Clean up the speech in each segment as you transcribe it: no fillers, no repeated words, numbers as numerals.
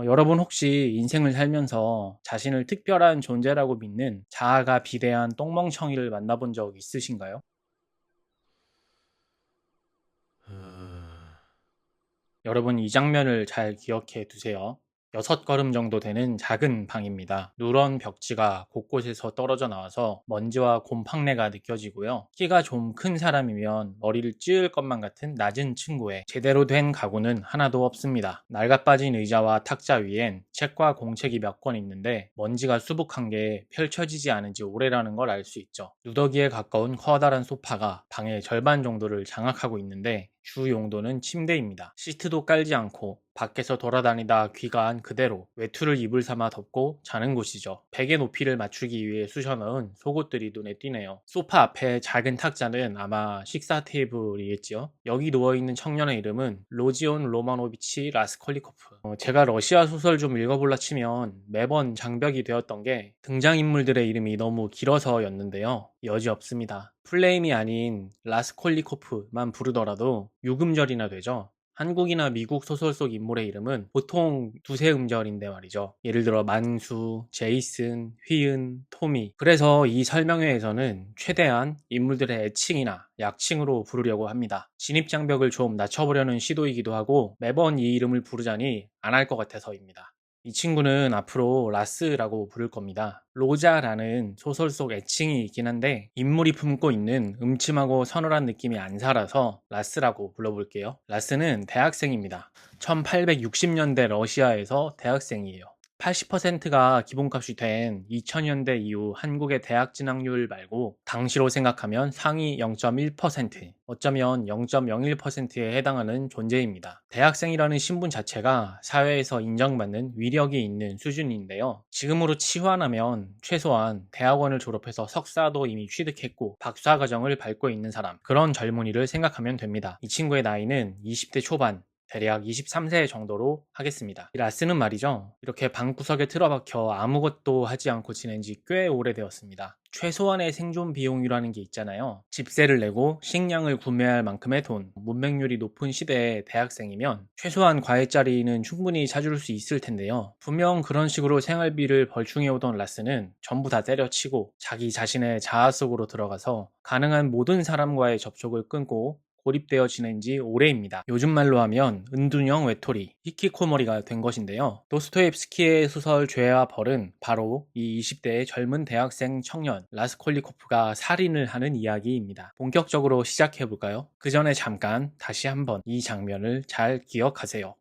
여러분 혹시 인생을 살면서 자신을 특별한 존재라고 믿는 자아가 비대한 똥멍청이를 만나본 적 있으신가요? 여러분 이 장면을 잘 기억해 두세요. 6걸음 정도 되는 작은 방입니다. 누런 벽지가 곳곳에서 떨어져 나와서 먼지와 곰팡내가 느껴지고요. 키가 좀 큰 사람이면 머리를 찌을 것만 같은 낮은 층고에 제대로 된 가구는 하나도 없습니다. 낡아빠진 의자와 탁자 위엔 책과 공책이 몇 권 있는데 먼지가 수북한 게 펼쳐지지 않은 지 오래라는 걸 알 수 있죠. 누더기에 가까운 커다란 소파가 방의 절반 정도를 장악하고 있는데 주 용도는 침대입니다. 시트도 깔지 않고 밖에서 돌아다니다 귀가한 그대로 외투를 이불 삼아 덮고 자는 곳이죠. 베개 높이를 맞추기 위해 쑤셔넣은 속옷들이 눈에 띄네요. 소파 앞에 작은 탁자는 아마 식사 테이블이겠지요. 여기 누워있는 청년의 이름은 로지온 로마노비치 라스콜리코프. 제가 러시아 소설 좀 읽어볼라 치면 매번 장벽이 되었던 게 등장인물들의 이름이 너무 길어서였는데요. 여지없습니다. 플레임이 아닌 라스콜리코프만 부르더라도 6음절이나 되죠. 한국이나 미국 소설 속 인물의 이름은 보통 두세 음절인데 말이죠. 예를 들어 만수, 제이슨, 휘은, 토미. 그래서 이 설명회에서는 최대한 인물들의 애칭이나 약칭으로 부르려고 합니다. 진입장벽을 좀 낮춰보려는 시도이기도 하고 매번 이 이름을 부르자니 안 할 것 같아서입니다. 이 친구는 앞으로 라스라고 부를 겁니다. 로자라는 소설 속 애칭이 있긴 한데 인물이 품고 있는 음침하고 서늘한 느낌이 안 살아서 라스라고 불러볼게요. 라스는 대학생입니다. 1860년대 러시아에서 대학생이에요. 80%가 기본값이 된 2000년대 이후 한국의 대학 진학률 말고 당시로 생각하면 상위 0.1%, 어쩌면 0.01%에 해당하는 존재입니다. 대학생이라는 신분 자체가 사회에서 인정받는 위력이 있는 수준인데요. 지금으로 치환하면 최소한 대학원을 졸업해서 석사도 이미 취득했고 박사 과정을 밟고 있는 사람, 그런 젊은이를 생각하면 됩니다. 이 친구의 나이는 20대 초반, 대략 23세 정도로 하겠습니다. 이 라스는 말이죠. 이렇게 방구석에 틀어박혀 아무것도 하지 않고 지낸 지 꽤 오래되었습니다. 최소한의 생존 비용이라는 게 있잖아요. 집세를 내고 식량을 구매할 만큼의 돈, 문맹률이 높은 시대의 대학생이면 최소한 과외자리는 충분히 찾을 수 있을 텐데요. 분명 그런 식으로 생활비를 벌충해오던 라스는 전부 다 때려치고 자기 자신의 자아 속으로 들어가서 가능한 모든 사람과의 접촉을 끊고 고립되어 지낸 지 오래입니다. 요즘 말로 하면 은둔형 외톨이, 히키코모리가 된 것인데요. 도스토옙스키의 소설 죄와 벌은 바로 이 20대의 젊은 대학생 청년 라스콜리코프가 살인을 하는 이야기입니다. 본격적으로 시작해볼까요? 그 전에 잠깐 다시 한번 이 장면을 잘 기억하세요.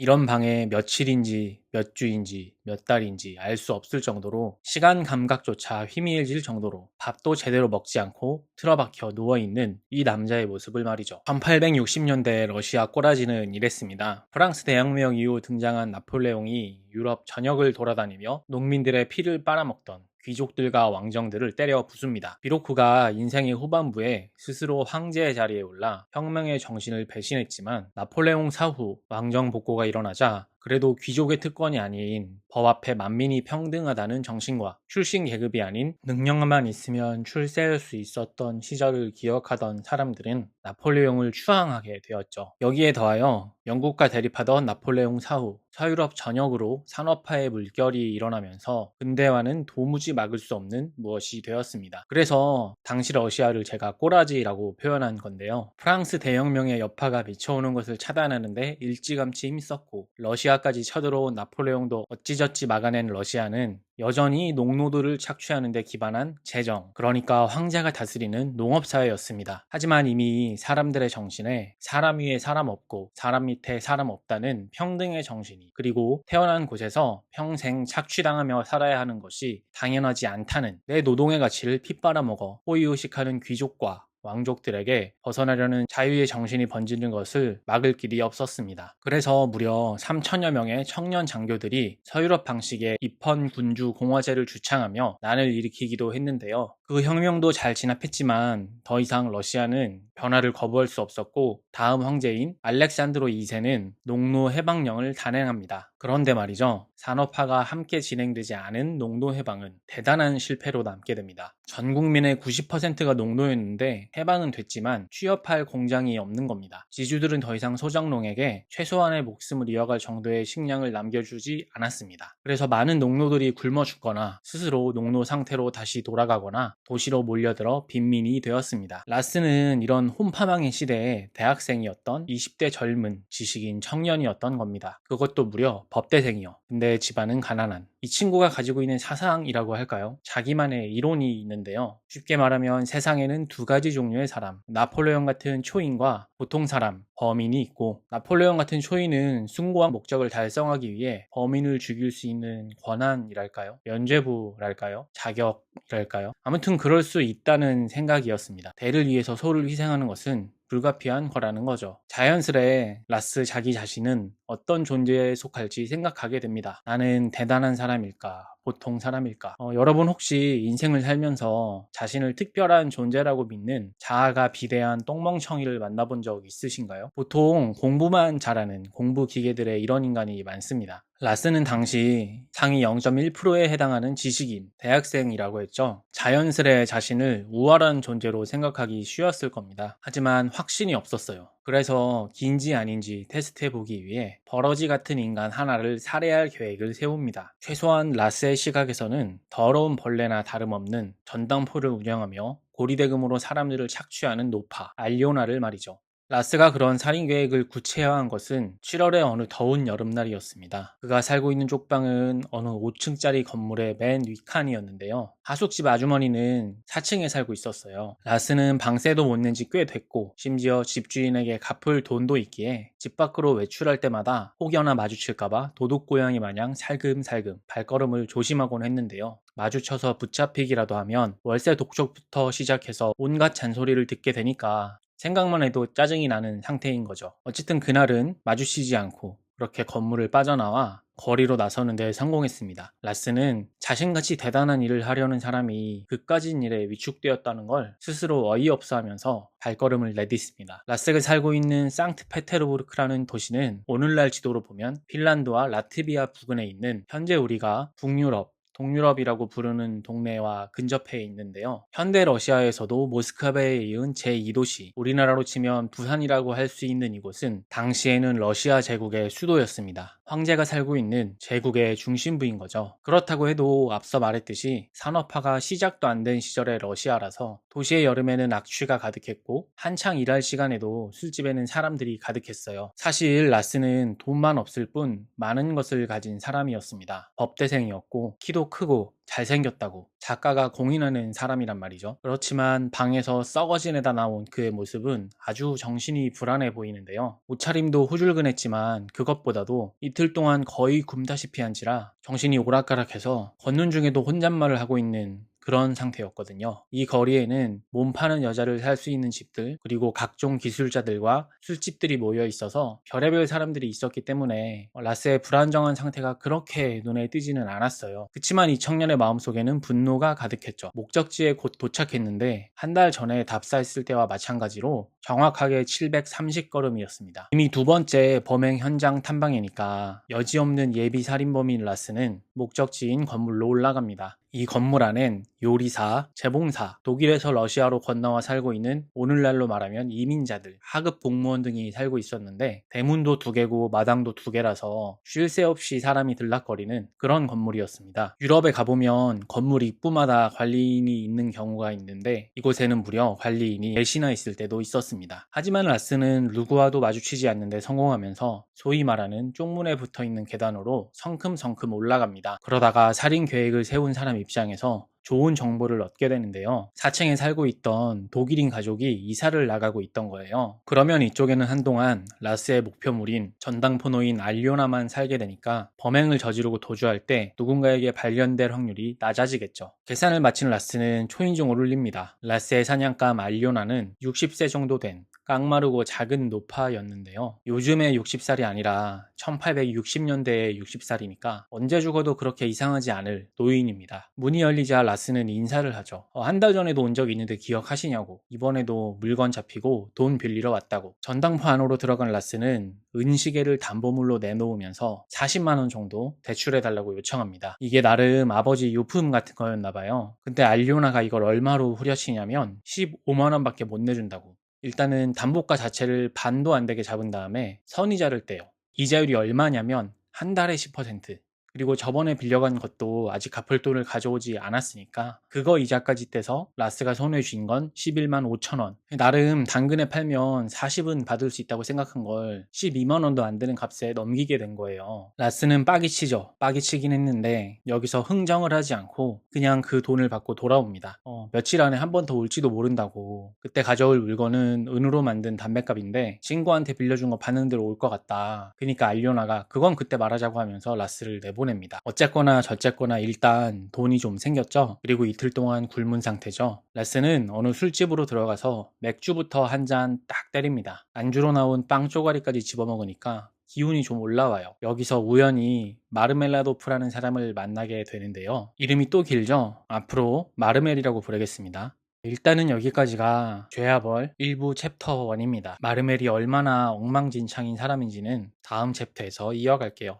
이런 방에 며칠인지 몇 주인지 몇 달인지 알 수 없을 정도로 시간 감각조차 희미해질 정도로 밥도 제대로 먹지 않고 틀어박혀 누워있는 이 남자의 모습을 말이죠. 1860년대 러시아 꼬라지는 이랬습니다. 프랑스 대혁명 이후 등장한 나폴레옹이 유럽 전역을 돌아다니며 농민들의 피를 빨아먹던 귀족들과 왕정들을 때려 부숩니다. 비록 그가 인생의 후반부에 스스로 황제의 자리에 올라 혁명의 정신을 배신했지만 나폴레옹 사후 왕정 복고가 일어나자 그래도 귀족의 특권이 아닌 법 앞에 만민이 평등하다는 정신과 출신 계급이 아닌 능력만 있으면 출세할 수 있었던 시절을 기억하던 사람들은 나폴레옹을 추앙하게 되었죠. 여기에 더하여 영국과 대립하던 나폴레옹 사후 서유럽 전역으로 산업화의 물결이 일어나면서 근대화는 도무지 막을 수 없는 무엇이 되었습니다. 그래서 당시 러시아를 제가 꼬라지라고 표현한 건데요. 프랑스 대혁명의 여파가 미쳐오는 것을 차단하는데 일찌감치 힘썼고 러시아까지 쳐들어온 나폴레옹도 어찌저찌 막아낸 러시아는 여전히 농노들을 착취하는 데 기반한 재정, 그러니까 황제가 다스리는 농업사회였습니다. 하지만 이미 사람들의 정신에 사람 위에 사람 없고 사람 밑에 사람 없다는 평등의 정신이, 그리고 태어난 곳에서 평생 착취당하며 살아야 하는 것이 당연하지 않다는 내 노동의 가치를 핏바라먹어 호의호식하는 귀족과 왕족들에게 벗어나려는 자유의 정신이 번지는 것을 막을 길이 없었습니다. 그래서 무려 3천여 명의 청년 장교들이 서유럽 방식의 입헌 군주 공화제를 주창하며 난을 일으키기도 했는데요. 그 혁명도 잘 진압했지만 더 이상 러시아는 변화를 거부할 수 없었고 다음 황제인 알렉산드로 2세는 농노 해방령을 단행합니다. 그런데 말이죠. 산업화가 함께 진행되지 않은 농노 해방은 대단한 실패로 남게 됩니다. 전 국민의 90%가 농노였는데 해방은 됐지만 취업할 공장이 없는 겁니다. 지주들은 더 이상 소작농에게 최소한의 목숨을 이어갈 정도의 식량을 남겨주지 않았습니다. 그래서 많은 농노들이 굶어 죽거나 스스로 농노 상태로 다시 돌아가거나 도시로 몰려들어 빈민이 되었습니다. 라스는 이런 홈파망의 시대에 대학생이었던 20대 젊은 지식인 청년이었던 겁니다. 그것도 무려 법대생이요. 근데 집안은 가난한. 이 친구가 가지고 있는 사상이라고 할까요? 자기만의 이론이 있는데요. 쉽게 말하면 세상에는 두 가지 종류의 사람, 나폴레옹 같은 초인과 보통 사람, 범인이 있고, 나폴레옹 같은 초인은 숭고한 목적을 달성하기 위해 범인을 죽일 수 있는 권한이랄까요? 면죄부랄까요? 자격이랄까요? 아무튼 그럴 수 있다는 생각이었습니다. 대를 위해서 소를 희생하는 것은 불가피한 거라는 거죠. 자연스레 라스 자기 자신은 어떤 존재에 속할지 생각하게 됩니다. 나는 대단한 사람일까? 보통 사람일까? 여러분 혹시 인생을 살면서 자신을 특별한 존재라고 믿는 자아가 비대한 똥멍청이를 만나본 적 있으신가요? 보통 공부만 잘하는 공부 기계들의 이런 인간이 많습니다. 라스는 당시 상위 0.1%에 해당하는 지식인, 대학생이라고 했죠. 자연스레 자신을 우월한 존재로 생각하기 쉬웠을 겁니다. 하지만 확신이 없었어요. 그래서 긴지 아닌지 테스트해보기 위해 버러지 같은 인간 하나를 살해할 계획을 세웁니다. 최소한 라스의 시각에서는 더러운 벌레나 다름없는 전당포를 운영하며 고리대금으로 사람들을 착취하는 노파, 알리오나를 말이죠. 라스가 그런 살인 계획을 구체화한 것은 7월의 어느 더운 여름날이었습니다. 그가 살고 있는 쪽방은 어느 5층짜리 건물의 맨 윗칸이었는데요. 하숙집 아주머니는 4층에 살고 있었어요. 라스는 방세도 못 낸 지 꽤 됐고 심지어 집주인에게 갚을 돈도 있기에 집 밖으로 외출할 때마다 혹여나 마주칠까봐 도둑고양이 마냥 살금살금 발걸음을 조심하곤 했는데요. 마주쳐서 붙잡히기라도 하면 월세 독촉부터 시작해서 온갖 잔소리를 듣게 되니까 생각만 해도 짜증이 나는 상태인 거죠. 어쨌든 그날은 마주치지 않고 그렇게 건물을 빠져나와 거리로 나서는 데 성공했습니다. 라스는 자신같이 대단한 일을 하려는 사람이 그까진 일에 위축되었다는 걸 스스로 어이없어 하면서 발걸음을 내딛습니다. 라스가 살고 있는 상트페테르부르크라는 도시는 오늘날 지도로 보면 핀란드와 라트비아 부근에 있는 현재 우리가 북유럽, 동유럽이라고 부르는 동네와 근접해 있는데요. 현대 러시아에서도 모스크바에 이은 제2도시, 우리나라로 치면 부산이라고 할 수 있는 이곳은 당시에는 러시아 제국의 수도였습니다. 황제가 살고 있는 제국의 중심부인 거죠. 그렇다고 해도 앞서 말했듯이 산업화가 시작도 안 된 시절의 러시아라서 도시의 여름에는 악취가 가득했고 한창 일할 시간에도 술집에는 사람들이 가득했어요. 사실 라스는 돈만 없을 뿐 많은 것을 가진 사람이었습니다. 법대생이었고 키도 크고 잘생겼다고 작가가 공인하는 사람이란 말이죠. 그렇지만 방에서 썩어지내다 나온 그의 모습은 아주 정신이 불안해 보이는데요. 옷차림도 후줄근했지만 그것보다도 이틀 동안 거의 굶다시피 한지라 정신이 오락가락해서 걷는 중에도 혼잣말을 하고 있는 그런 상태였거든요. 이 거리에는 몸 파는 여자를 살 수 있는 집들 그리고 각종 기술자들과 술집들이 모여 있어서 별의별 사람들이 있었기 때문에 라스의 불안정한 상태가 그렇게 눈에 띄지는 않았어요. 그치만 이 청년의 마음속에는 분노가 가득했죠. 목적지에 곧 도착했는데 한 달 전에 답사했을 때와 마찬가지로 정확하게 730걸음이었습니다. 이미 두 번째 범행 현장 탐방이니까 여지없는 예비 살인범인 라스는 목적지인 건물로 올라갑니다. 이 건물 안엔 요리사, 재봉사, 독일에서 러시아로 건너와 살고 있는 오늘날로 말하면 이민자들, 하급 공무원 등이 살고 있었는데 대문도 두 개고 마당도 두 개라서 쉴 새 없이 사람이 들락거리는 그런 건물이었습니다. 유럽에 가보면 건물 입구마다 관리인이 있는 경우가 있는데 이곳에는 무려 관리인이 넷이나 있을 때도 있었습니다. 하지만 라스는 누구와도 마주치지 않는데 성공하면서 소위 말하는 쪽문에 붙어있는 계단으로 성큼성큼 올라갑니다. 그러다가 살인 계획을 세운 사람 입장에서 좋은 정보를 얻게 되는데요. 4층에 살고 있던 독일인 가족이 이사를 나가고 있던 거예요. 그러면 이쪽에는 한동안 라스의 목표물인 전당포노인 알리오나만 살게 되니까 범행을 저지르고 도주할 때 누군가에게 발견될 확률이 낮아지겠죠. 계산을 마친 라스는 초인종을 울립니다. 라스의 사냥감 알리오나는 60세 정도 된 깡마르고 작은 노파였는데요. 요즘의 60살이 아니라 1860년대의 60살이니까 언제 죽어도 그렇게 이상하지 않을 노인입니다. 문이 열리자 라스는 인사를 하죠. 한 달 전에도 온 적 있는데 기억하시냐고. 이번에도 물건 잡히고 돈 빌리러 왔다고. 전당포 안으로 들어간 라스는 은시계를 담보물로 내놓으면서 40만 원 정도 대출해달라고 요청합니다. 이게 나름 아버지 요품 같은 거였나 봐요. 근데 알리오나가 이걸 얼마로 후려치냐면 15만 원밖에 못 내준다고. 일단은 담보가 자체를 반도 안 되게 잡은 다음에 선이자를 떼요. 이자율이 얼마냐면 한 달에 10%. 그리고 저번에 빌려간 것도 아직 갚을 돈을 가져오지 않았으니까 그거 이자까지 떼서 라스가 손에 쥔 건 11만 5천 원. 나름 당근에 팔면 40은 받을 수 있다고 생각한 걸 12만 원도 안 되는 값에 넘기게 된 거예요. 라스는 빠기치죠. 빠기치긴 했는데 여기서 흥정을 하지 않고 그냥 그 돈을 받고 돌아옵니다. 며칠 안에 한 번 더 올지도 모른다고. 그때 가져올 물건은 은으로 만든 담뱃값인데 친구한테 빌려준 거 받는 대로 올 것 같다. 그러니까 알리오나가 그건 그때 말하자고 하면서 라스를 내보냅니다. 어쨌거나 저쨌거나 일단 돈이 좀 생겼죠. 그리고 이틀 동안 굶은 상태죠. 라스는 어느 술집으로 들어가서 맥주부터 한 잔 딱 때립니다. 안주로 나온 빵 쪼가리까지 집어먹으니까 기운이 좀 올라와요. 여기서 우연히 마르멜라도프라는 사람을 만나게 되는데요. 이름이 또 길죠? 앞으로 마르멜이라고 부르겠습니다. 일단은 여기까지가 죄아벌 1부 챕터 1입니다. 마르멜이 얼마나 엉망진창인 사람인지는 다음 챕터에서 이어갈게요.